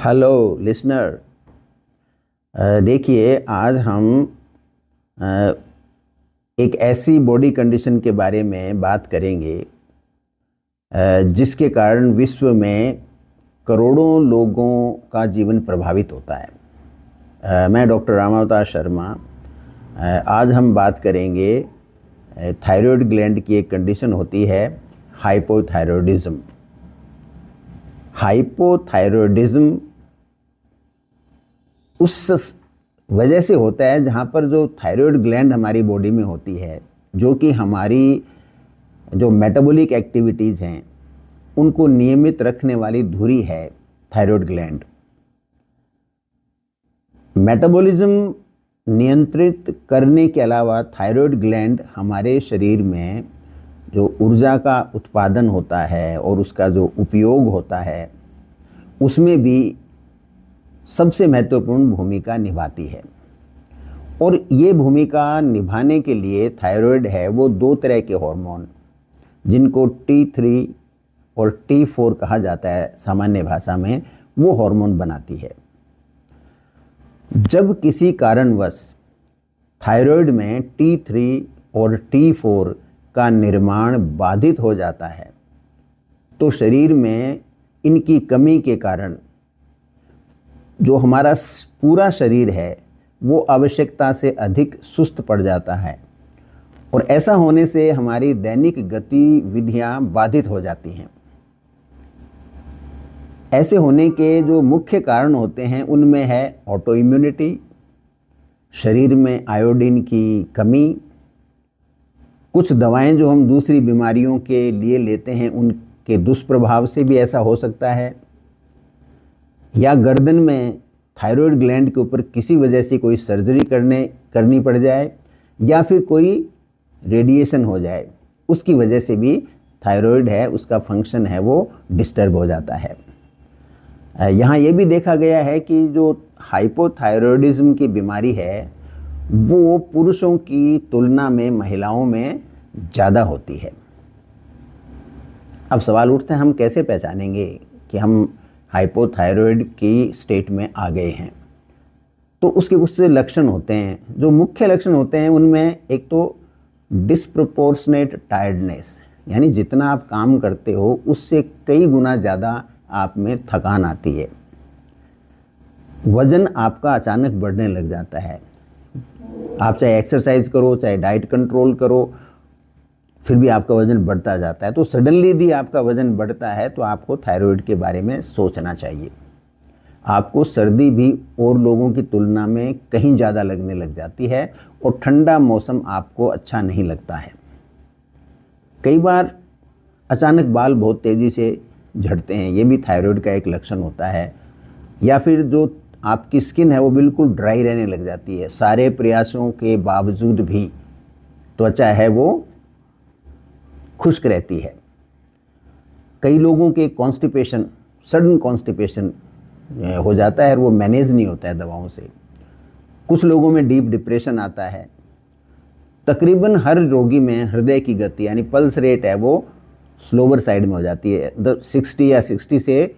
Hello listener. देखिए, आज हम अ, एक ऐसी बॉडी कंडीशन के बारे में बात करेंगे जिसके कारण विश्व में करोड़ों लोगों का जीवन प्रभावित होता है। मैं डॉक्टर रामावतार शर्मा। आज हम बात करेंगे थायराइड ग्लैंड की एक कंडीशन होती है, हाइपोथायरॉयडिज्म। हाइपोथायरॉयडिज्म उस वजह से होता है जहाँ पर जो थायराइड ग्लैंड हमारी बॉडी में होती है, जो कि हमारी जो मेटाबॉलिक एक्टिविटीज़ हैं उनको नियमित रखने वाली धुरी है थायराइड ग्लैंड। मेटाबॉलिज्म नियंत्रित करने के अलावा थायराइड ग्लैंड हमारे शरीर में जो ऊर्जा का उत्पादन होता है और उसका जो उपयोग होता है उसमें भी सबसे महत्वपूर्ण भूमिका निभाती है। और ये भूमिका निभाने के लिए थायराइड है वो दो तरह के हार्मोन, जिनको T3 और T4 कहा जाता है सामान्य भाषा में, वो हार्मोन बनाती है। जब किसी कारणवश थायराइड में T3 और T4 का निर्माण बाधित हो जाता है तो शरीर में इनकी कमी के कारण जो हमारा पूरा शरीर है वो आवश्यकता से अधिक सुस्त पड़ जाता है, और ऐसा होने से हमारी दैनिक गतिविधियां बाधित हो जाती हैं। ऐसे होने के जो मुख्य कारण होते हैं उनमें है ऑटो इम्यूनिटी, शरीर में आयोडीन की कमी, कुछ दवाएं जो हम दूसरी बीमारियों के लिए लेते हैं उनके दुष्प्रभाव से भी ऐसा हो सकता है, या गर्दन में थायराइड ग्लैंड के ऊपर किसी वजह से कोई सर्जरी करनी पड़ जाए, या फिर कोई रेडिएशन हो जाए, उसकी वजह से भी थायराइड है उसका फंक्शन है वो डिस्टर्ब हो जाता है। यहाँ ये भी देखा गया है कि जो हाइपोथायरॉयडिज्म की बीमारी है वो पुरुषों की तुलना में महिलाओं में ज़्यादा होती है। अब सवाल उठता है, हम कैसे पहचानेंगे कि हम हाइपोथायरॉयड की स्टेट में आ गए हैं? तो उसके कुछ से लक्षण होते हैं। जो मुख्य लक्षण होते हैं उनमें एक तो डिस्प्रपोर्शनेट टायर्डनेस, यानी जितना आप काम करते हो उससे कई गुना ज़्यादा आप में थकान आती है। वज़न आपका अचानक बढ़ने लग जाता है। आप चाहे एक्सरसाइज करो, चाहे डाइट कंट्रोल करो, फिर भी आपका वज़न बढ़ता जाता है। तो सडनली यदि आपका वज़न बढ़ता है तो आपको थायराइड के बारे में सोचना चाहिए। आपको सर्दी भी और लोगों की तुलना में कहीं ज़्यादा लगने लग जाती है, और ठंडा मौसम आपको अच्छा नहीं लगता है। कई बार अचानक बाल बहुत तेज़ी से झड़ते हैं, ये भी थायराइड का एक लक्षण होता है। या फिर जो आपकी स्किन है वो बिल्कुल ड्राई रहने लग जाती है। सारे प्रयासों के बावजूद भी त्वचा है वो खुश्क रहती है। कई लोगों के कॉन्स्टिपेशन, सडन कॉन्स्टिपेशन हो जाता है और वो मैनेज नहीं होता है दवाओं से। कुछ लोगों में डीप डिप्रेशन आता है। तकरीबन हर रोगी में हृदय की गति यानी पल्स रेट है वो स्लोवर साइड में हो जाती है, 60 या 60 से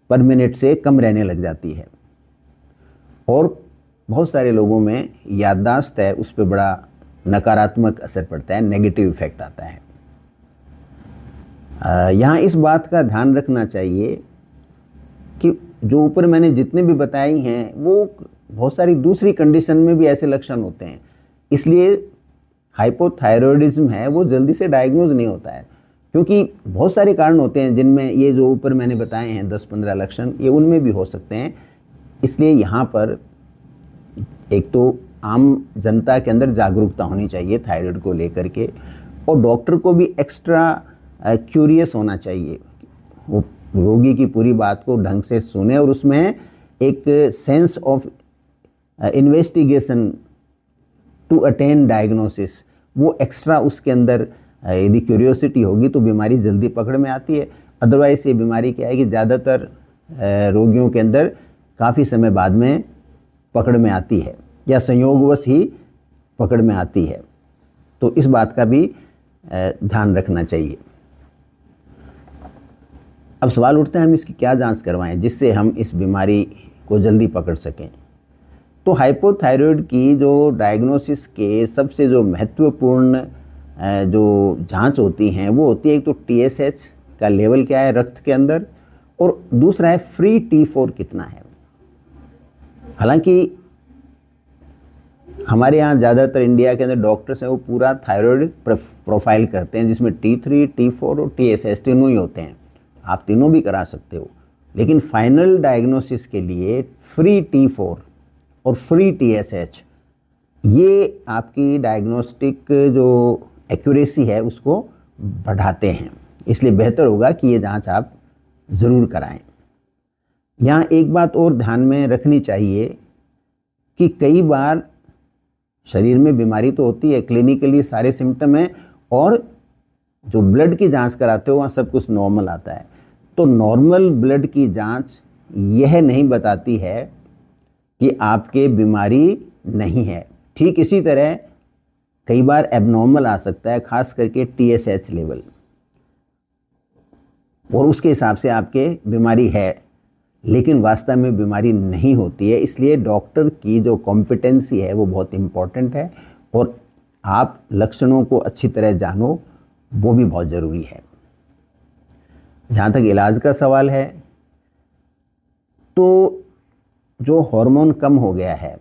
पर मिनट से कम रहने लग जाती है। और बहुत सारे लोगों में याददाश्त है उस पर बड़ा नकारात्मक असर पड़ता है, नेगेटिव इफेक्ट आता है। यहाँ इस बात का ध्यान रखना चाहिए कि जो ऊपर मैंने जितने भी बताई हैं वो बहुत सारी दूसरी कंडीशन में भी ऐसे लक्षण होते हैं। इसलिए हाइपोथायरॉयडिज्म है वो जल्दी से डायग्नोज नहीं होता है, क्योंकि बहुत सारे कारण होते हैं जिनमें ये जो ऊपर मैंने बताए हैं 10-15 लक्षण, ये उनमें भी हो सकते हैं। इसलिए यहाँ पर एक तो आम जनता के अंदर जागरूकता होनी चाहिए थायराइड को लेकर के, और डॉक्टर को भी एक्स्ट्रा क्यूरियस होना चाहिए। वो रोगी की पूरी बात को ढंग से सुने और उसमें एक sense of investigation to attain diagnosis, वो एक्स्ट्रा उसके अंदर यदि क्यूरियोसिटी होगी तो बीमारी जल्दी पकड़ में आती है। अदरवाइज़ ये बीमारी क्या है कि ज़्यादातर रोगियों के अंदर काफ़ी समय बाद में पकड़ में आती है, या संयोगवश ही पकड़ में आती है। तो इस बात का भी ध्यान रखना चाहिए। अब सवाल उठता है हम इसकी क्या जांच करवाएं जिससे हम इस बीमारी को जल्दी पकड़ सकें। तो हाइपोथायराइड की जो डायग्नोसिस के सबसे जो महत्वपूर्ण जो जांच होती हैं वो होती है, एक तो TSH का लेवल क्या है रक्त के अंदर, और दूसरा है फ्री T4 कितना है। हालांकि हमारे यहाँ ज़्यादातर इंडिया के अंदर डॉक्टर्स हैं वो पूरा थायराइड प्रोफाइल करते हैं जिसमें T3, T4 और TSH तीनों ही होते हैं। आप तीनों भी करा सकते हो, लेकिन फाइनल डायग्नोसिस के लिए फ्री T4 और फ्री TSH ये आपकी डायग्नोस्टिक जो एक्यूरेसी है उसको बढ़ाते हैं। इसलिए बेहतर होगा कि ये जांच आप ज़रूर कराएं। यहाँ एक बात और ध्यान में रखनी चाहिए कि कई बार शरीर में बीमारी तो होती है, क्लिनिकली सारे सिम्टम हैं, और जो ब्लड की जांच कराते हो वहाँ सब कुछ नॉर्मल आता है। तो नॉर्मल ब्लड की जांच यह नहीं बताती है कि आपके बीमारी नहीं है। ठीक इसी तरह कई बार एबनॉर्मल आ सकता है, खास करके TSH लेवल, और उसके हिसाब से आपके बीमारी है, लेकिन वास्तव में बीमारी नहीं होती है। इसलिए डॉक्टर की जो कॉम्पिटेंसी है वो बहुत इम्पॉर्टेंट है, और आप लक्षणों को अच्छी तरह जानो वो भी बहुत ज़रूरी है। जहाँ तक इलाज का सवाल है, तो जो हार्मोन कम हो गया है,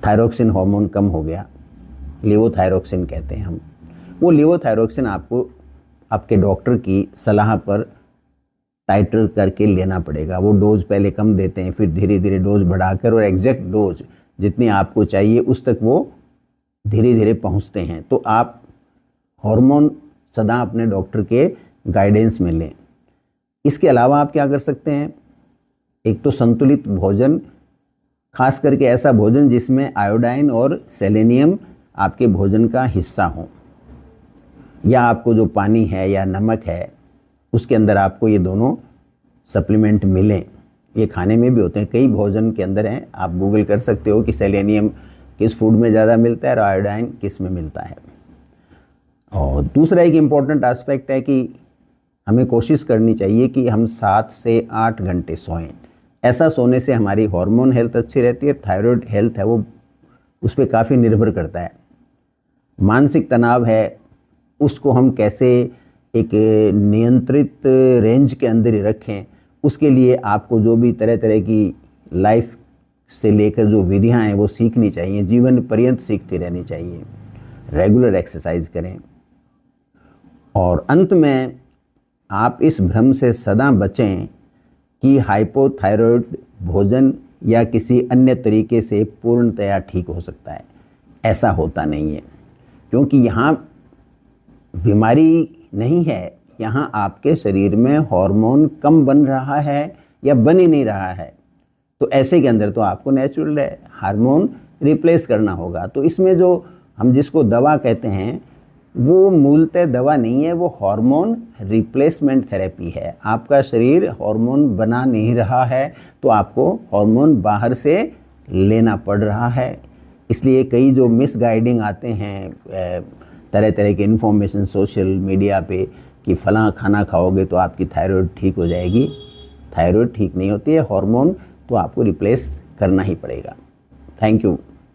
थायरोक्सिन हार्मोन कम हो गया, लेवोथायरोक्सिन कहते हैं हम, वो लेवोथायरोक्सिन आपको आपके डॉक्टर की सलाह पर टाइटर करके लेना पड़ेगा। वो डोज पहले कम देते हैं, फिर धीरे धीरे डोज बढ़ाकर, और एग्जैक्ट डोज जितनी आपको चाहिए उस तक वो धीरे धीरे पहुंचते हैं। तो आप हार्मोन सदा अपने डॉक्टर के गाइडेंस में लें। इसके अलावा आप क्या कर सकते हैं, एक तो संतुलित भोजन, खास करके ऐसा भोजन जिसमें आयोडाइन और सेलेनियम आपके भोजन का हिस्सा हो, या आपको जो पानी है या नमक है उसके अंदर आपको ये दोनों सप्लीमेंट मिलें। ये खाने में भी होते हैं, कई भोजन के अंदर हैं, आप गूगल कर सकते हो कि सेलेनियम किस फूड में ज़्यादा मिलता है और आयोडाइन किस में मिलता है। और दूसरा एक इम्पॉर्टेंट एस्पेक्ट है कि हमें कोशिश करनी चाहिए कि हम 7 से 8 घंटे सोएं। ऐसा सोने से हमारी हार्मोन हेल्थ अच्छी रहती है, थायराइड हेल्थ है वो उस पर काफ़ी निर्भर करता है। मानसिक तनाव है उसको हम कैसे एक नियंत्रित रेंज के अंदर ही रखें, उसके लिए आपको जो भी तरह तरह की लाइफ से लेकर जो विधियां हैं वो सीखनी चाहिए, जीवन पर्यंत सीखती रहनी चाहिए। रेगुलर एक्सरसाइज करें, और अंत में आप इस भ्रम से सदा बचें कि हाइपोथायराइड भोजन या किसी अन्य तरीके से पूर्णतया ठीक हो सकता है। ऐसा होता नहीं है, क्योंकि यहाँ बीमारी नहीं है, यहाँ आपके शरीर में हार्मोन कम बन रहा है या बन ही नहीं रहा है। तो ऐसे के अंदर तो आपको नेचुरल हार्मोन रिप्लेस करना होगा। तो इसमें जो हम जिसको दवा कहते हैं वो मूलतः दवा नहीं है, वो हार्मोन रिप्लेसमेंट थेरेपी है। आपका शरीर हार्मोन बना नहीं रहा है तो आपको हार्मोन बाहर से लेना पड़ रहा है। इसलिए कई जो मिसगाइडिंग आते हैं, तरह तरह के इन्फॉर्मेशन सोशल मीडिया पे कि फ़लाँ खाना खाओगे तो आपकी थायराइड ठीक हो जाएगी। थायराइड ठीक नहीं होती है, हार्मोन तो आपको रिप्लेस करना ही पड़ेगा। Thank you.